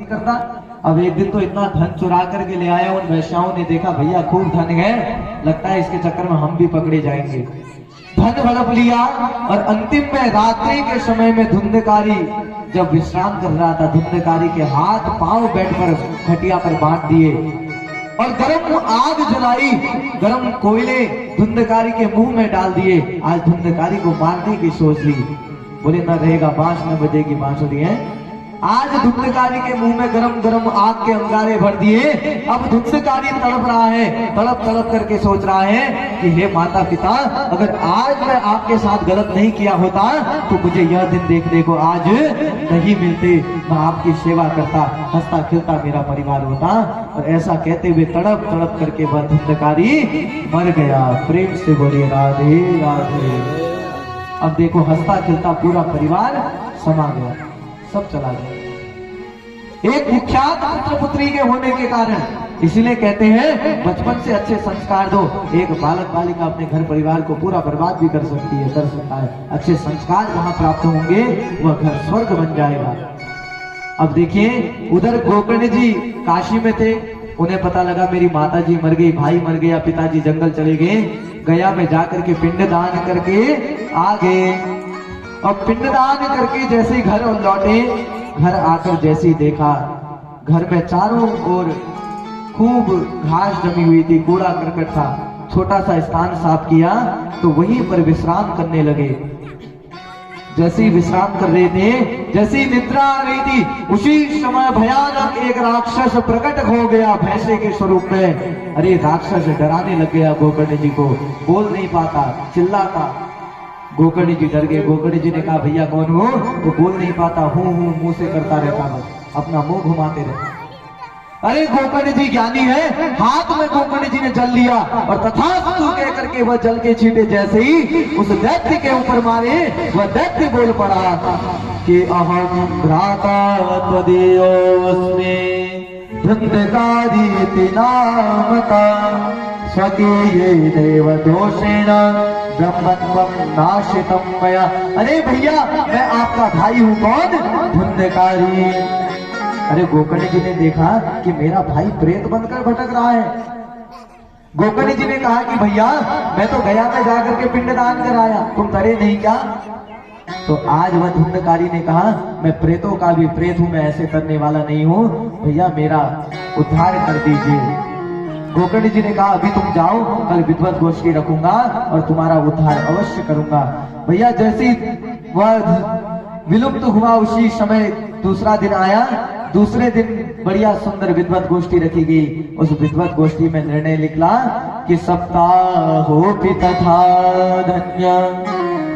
करता। अब एक दिन तो इतना धन चुरा करके ले आया, उन वैश्याओं ने देखा भैया खूब धन है, लगता है इसके चक्कर में हम भी पकड़े जाएंगे। धन हड़प लिया और अंतिम में रात्रि के समय में धुंधकारी जब विश्राम कर रहा था, धुंधकारी के हाथ पांव बेड पर खटिया पर बांध दिए और गरम आग जलाई, गरम कोयले धुंधकारी के मुंह में डाल दिए। आज धुंधकारी को मारने की सोच ली, बोले न रहेगा बांस न बजेगी बांसुरी है। आज धुंधकारी के मुंह में गरम गरम आग के अंगारे भर दिए। अब धुंधकारी तड़प रहा है, तड़प तड़प करके सोच रहा है कि हे माता पिता, अगर आज मैं आपके साथ गलत नहीं किया होता तो मुझे यह दिन देखने को आज नहीं मिलते, मैं आपकी सेवा करता, हंसता खिलता मेरा परिवार होता। और ऐसा कहते हुए तड़प तड़प करके वह धुंधकारी मर गया। प्रेम से बोलिए राधे राधे। अब देखो हंसता खिलता पूरा परिवार समा गया, सब चला गया। एक विख्यात पुत्र पुत्री के होने के कारण, इसीलिए कहते हैं बचपन से अच्छे संस्कार दो। एक बालक बालिका अपने घर परिवार को पूरा बर्बाद भी कर सकती है, कर सकता है। अच्छे संस्कार जहां प्राप्त होंगे वह घर स्वर्ग बन जाएगा। अब देखिए उधर गोकर्ण जी काशी में थे, उन्हें पता लगा मेरी माता जी मर गई, भाई मर गया, पिताजी जंगल चले गए। गया में जाकर के पिंडदान करके आ गए। और पिंडदान करके जैसे ही घर लौटे, घर आकर जैसे ही देखा घर में चारों ओर खूब घास जमी हुई थी, कूड़ा करकट था। छोटा सा स्थान साफ किया तो वहीं पर विश्राम करने लगे। जैसे ही विश्राम कर रहे थे, जैसे ही निद्रा आ रही थी, उसी समय भयानक एक राक्षस प्रकट हो गया भैंसे के स्वरूप में। अरे राक्षस डराने लग गया गोकर्ण जी को, बोल नहीं पाता, चिल्लाता। गोकर्ण जी डर गए। गोकर्ण जी ने कहा भैया कौन हो? वो बोल नहीं पाता, हूं मुंह से करता रहता, बस अपना मुंह घुमाते रहता। अरे गोकर्ण जी ज्ञानी है, हाथ में गोकर्ण जी ने जल लिया और तथास्तु कह करके वह जल के छींटे जैसे ही उस दैत्य के ऊपर मारे, वह दैत्य बोल पड़ा कि अहम भ्राता त्वदीयोऽस्मि धुंधकारी नामता स्वकीये देव दोषेण ब्रह्मत्वं नाशितम मया। अरे भैया मैं आपका भाई हूँ। कौन? धुंधकारी। अरे गोकर्ण जी ने देखा कि मेरा भाई प्रेत बनकर भटक रहा है। गोकर्ण जी ने कहा कि भैया मैं तो गया में जाकर के पिंडदान कराया, तुम डरे नहीं क्या? तो आज वह धुंधकारी ने कहा मैं प्रेतों का भी प्रेत हूं, मैं ऐसे करने वाला नहीं हूं, भैया मेरा उद्धार कर दीजिए। गोकर्ण जी ने कहा अभी तुम जाओ, कल विद्वत गोष्ठी रखूंगा और तुम्हारा उद्धार अवश्य करूंगा। भैया जैसी वह विलुप्त हुआ उसी समय दूसरा दिन आया। दूसरे दिन बढ़िया सुंदर विद्वत गोष्ठी रखी गई। उस विद्वत गोष्ठी में निर्णय निकला कि सप्ताहोऽपि तथा धन्य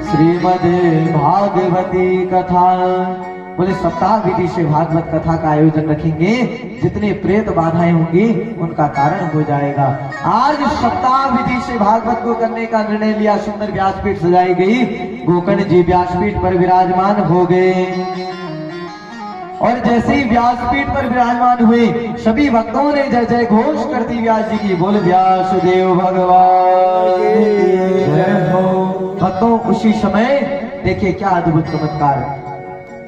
श्रीमदे भागवती कथा। बोले सप्ताह विधि से भागवत कथा का आयोजन रखेंगे, जितने प्रेत बाधाएं होंगी उनका कारण हो जाएगा। आज सप्ताह विधि से भागवत को करने का निर्णय लिया। सुंदर व्यासपीठ सजाई गई, गोकर्ण जी व्यासपीठ पर विराजमान हो गए। और जैसे ही व्यासपीठ पर विराजमान हुए, सभी भक्तों ने जय जय घोष कर दी व्यास जी की। बोले व्यासदेव भगवान जय हो। भक्तों उसी समय देखिए क्या अद्भुत चमत्कार।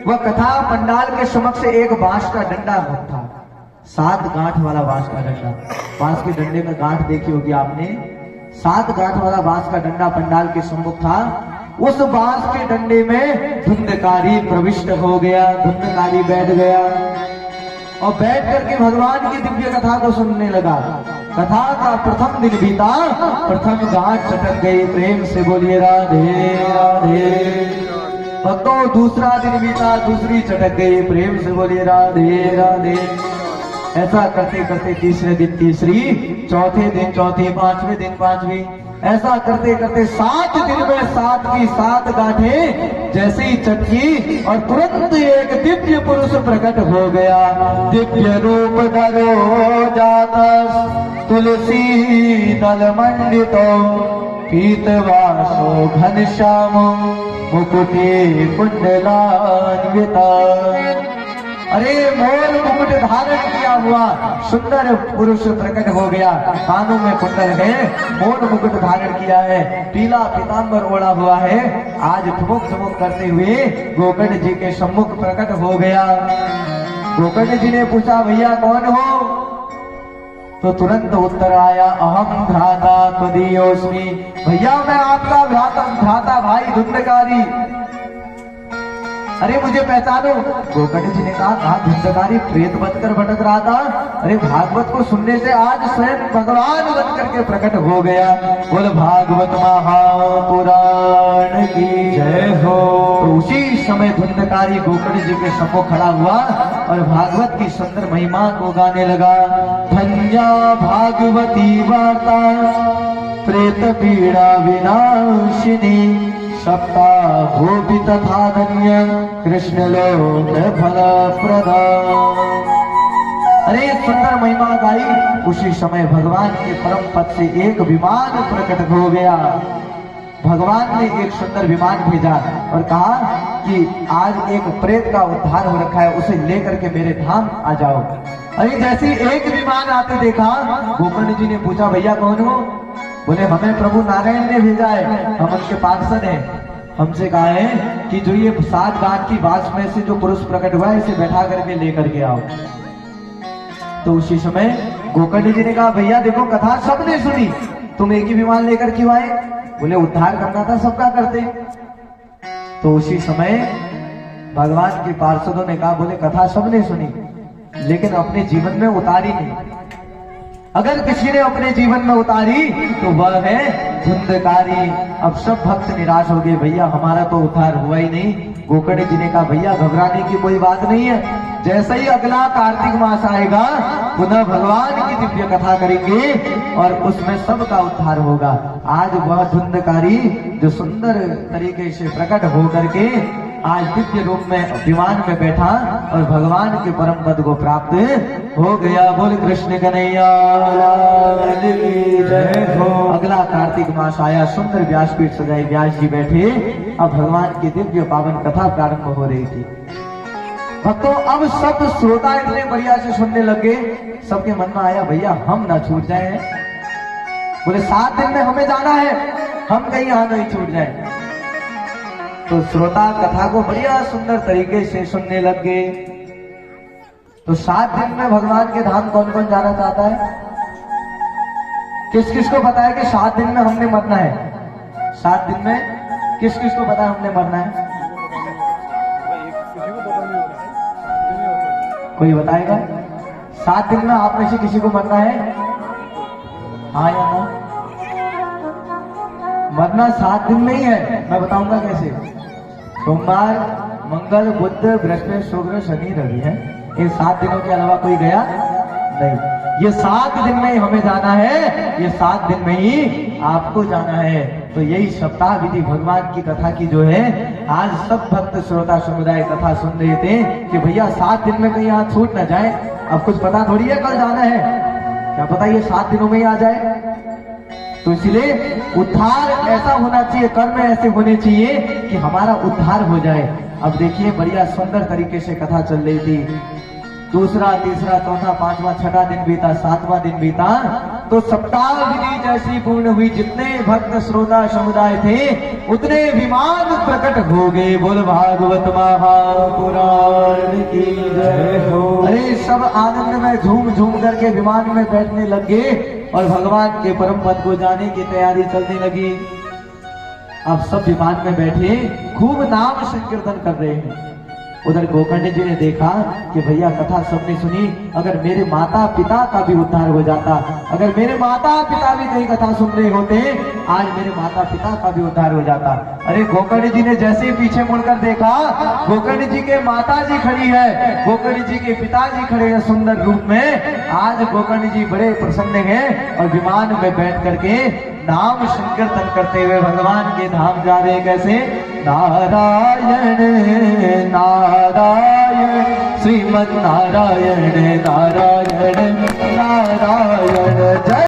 वह कथा पंडाल के समक्ष एक बांस का डंडा था, 7 गांठ वाला बांस का डंडा। बांस के डंडे में गांठ देखी होगी आपने, 7 गांठ वाला बांस का डंडा पंडाल के सम्मुख था। उस बांस के डंडे में धुंधकारी प्रविष्ट हो गया। धुंधकारी बैठ गया और बैठ करके भगवान की दिव्य कथा को सुनने लगा। कथा का प्रथम दिन बीता, प्रथम गांठ चटक गई। प्रेम से बोलिए राधे राधे। भक्तों दूसरा दिन बीता, दूसरी चटक गई। प्रेम से बोलिए राधे राधे। ऐसा करते करते तीसरे दिन तीसरी, चौथे दिन चौथी, पांचवें दिन पांचवी, ऐसा करते करते 7 दिन में 7 की 7 गांठें जैसे ही चटकी और तुरंत एक दिव्य पुरुष प्रकट हो गया। दिव्य रूप धरो जाता तुलसी दल मंडितो पीतवासो घनश्यामो मुकुटे कुंडलान्विता। अरे मोर मुकुट धारण किया हुआ सुंदर पुरुष प्रकट हो गया। कानों में कुंडल है, मोर मुकुट धारण किया है, पीला पीतांबर ओढ़ा हुआ है। आज ठुमुक ठुमुक करते हुए गोकर्ण जी के सम्मुख प्रकट हो गया। गोकर्ण जी ने पूछा भैया कौन हो? तो तुरंत उत्तर आया अहम भ्राता त्वदीयोस्मि, भैया मैं आपका भ्राता भाई धुंधकारी। अरे मुझे पहचानो। गोकर्ण जी ने कहा धुंधकारी प्रेत बनकर भटक रहा था, अरे भागवत को सुनने से आज स्वयं भगवान बन करके प्रकट हो गया। बोल भागवत महापुराण की जय हो। तो उसी समय धुंधकारी गोकर्ण जी के सम्मुख खड़ा हुआ और भागवत की सुंदर महिमा को गाने लगा। धन्या भागवती वार्ता प्रेत पीड़ा विनाशिनी, सप्ता भूपि तथा धन्य कृष्ण लोक फल प्रदा। अरे सुंदर महिमा गाई। उसी समय भगवान के परम पद से एक विमान प्रकट हो गया। भगवान ने एक सुंदर विमान भेजा और कहा कि आज एक प्रेत का उद्धार हो रखा है, उसे लेकर के मेरे धाम आ जाओ। अरे जैसे एक विमान आते देखा, गोकर्ण जी ने पूछा भैया कौन हो? बोले हमें प्रभु नारायण ने भेजा है, हम उनके पार्षद हैं। हमसे कहा है कि जो ये 7 गांठ की बांस में से जो पुरुष प्रकट हुआ है इसे बैठा करके लेकर के आओ। तो उसी समय गोकर्ण जी ने कहा भैया देखो कथा सबने सुनी, तुम एक ही विमान लेकर क्यों आए? बोले उद्धार करना था सबका करते। तो उसी समय भगवान के पार्षदों ने कहा बोले कथा सबने सुनी लेकिन अपने जीवन में उतारी नहीं। अगर किसी ने अपने जीवन में उतारी तो वह है धुंधकारी। अब सब भक्त निराश हो गए, भैया हमारा तो उद्धार हुआ ही नहीं। गोकर्ण जी ने कहा भैया घबराने की कोई बात नहीं है, जैसे ही अगला कार्तिक मास आएगा पुनः भगवान की दिव्य कथा करेंगे और उसमें सबका उद्धार होगा। आज वह धुंधकारी जो सुंदर तरीके से प्रकट हो करके आज दिव्य रूप में विमान में बैठा और भगवान के परम पद को प्राप्त हो गया। बोल कृष्ण कन्हैया लाल की जय हो। अगला कार्तिक मास आया, सुंदर व्यासपीठ सजाई, व्यास जी बैठे, अब भगवान की दिव्य पावन कथा प्रारंभ हो रही थी। भक्तों अब सब श्रोता इतने बढ़िया से सुनने लगे, सबके मन में आया भैया हम ना छूट जाए। बोले 7 दिन में हमें जाना है, हम कहीं यहाँ नहीं छूट जाए। तो श्रोता कथा को बढ़िया सुंदर तरीके से सुनने लग गए। तो 7 दिन में भगवान के धाम कौन कौन जाना चाहता है? किस किस को पता है कि 7 दिन में हमने मरना है? 7 दिन में किस किस को पता है हमने मरना है? कोई बताएगा? 7 दिन में आप में से किसी को मरना है? हाँ या ना? मरना 7 दिन में ही है। मैं बताऊंगा कैसे। सोमवार, मंगल, बुध, बृहस्पति, शुक्र, शनि, रवि है। ये 7 दिनों के अलावा कोई गया नहीं। ये 7 दिन में ही हमें जाना है, ये 7 दिन में ही आपको जाना है। तो यही सप्ताह विधि भगवान की कथा की जो है आज सब भक्त श्रोता समुदाय कथा सुन रहे थे कि भैया 7 दिन में कहीं यहाँ छूट ना जाए। अब कुछ पता थोड़ी है कल जाना है, क्या पता ये 7 दिनों में ही आ जाए। तो इसलिए उद्धार ऐसा होना चाहिए, कर्म ऐसे होने चाहिए कि हमारा उद्धार हो जाए। अब देखिए बढ़िया सुंदर तरीके से कथा चल रही थी। दूसरा, तीसरा, चौथा, 5वां, 6वां दिन बीता, 7वां दिन बीता। तो सप्ताह विधि जैसी पूर्ण हुई, जितने भक्त श्रोता समुदाय थे उतने विमान प्रकट हो गए। बोल भागवत महापुराण की जय हो। अरे सब आनंद में झूम झूम करके विमान में बैठने लगे और भगवान के परम पद को जाने की तैयारी चलने लगी। अब सब विमान में बैठे खूब नाम संकीर्तन कर रहे हैं। उधर गोकर्ण जी ने देखा कि भैया कथा सबने सुनी, अगर मेरे माता पिता का भी उद्धार हो जाता, अगर मेरे माता पिता भी कहीं कथा सुन रहे होते, आज मेरे माता पिता का भी उद्धार हो जाता। अरे गोकर्ण जी ने जैसे ही पीछे मुड़कर देखा, गोकर्ण जी के माता जी खड़ी है, गोकर्ण जी के पिताजी खड़े हैं सुंदर रूप में। आज गोकर्ण जी बड़े प्रसन्न हैं और विमान में बैठ करके नाम संकीर्तन करते हुए भगवान के धाम जा रहे। कैसे? नारायण नारायण श्रीमन नारायण नारायण नारायण जय।